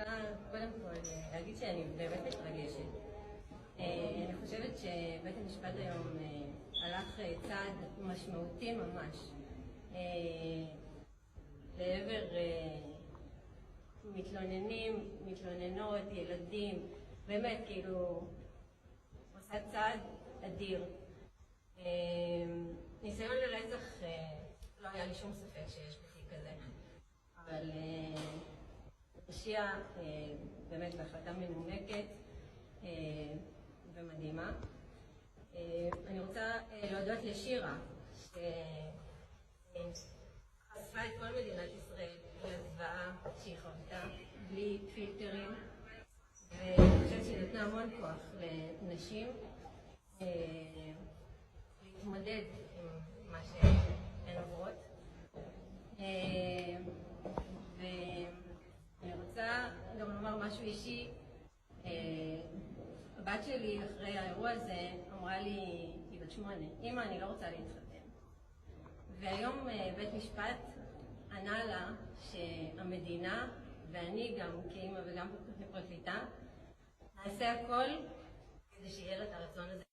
רוצה קודם כל להגיד שאני באמת מתרגשת. אני חושבת שבית המשפט היום הלך צעד משמעותי ממש לעבר מתלוננים, מתלוננות, ילדים, באמת כאילו עושה צעד אדיר. ניסיון לרצח לא היה לי שום ספק שיש בתיק כזה, אבל הרשיע באמת בהחלטה מנומקת ומדהימה. אני רוצה להודות לשירה שחשפה את כל מדינת ישראל לזוועה שהיא חוותה בלי פילטרים, ואני חושבת שהיא נתנה המון כוח לנשים להתמודד עם מה שהן עוברות. ואני רוצה גם לומר משהו אישי. הבת שלי אחרי האירוע הזה אמרה לי, היא בת 8, אמא, אני לא רוצה להתחתן. והיום בית משפט ענה לה שהמדינה ואני גם כאמא וגם כפרקליטה נעשה הכל כדי שיהיה לה את הרצון הזה.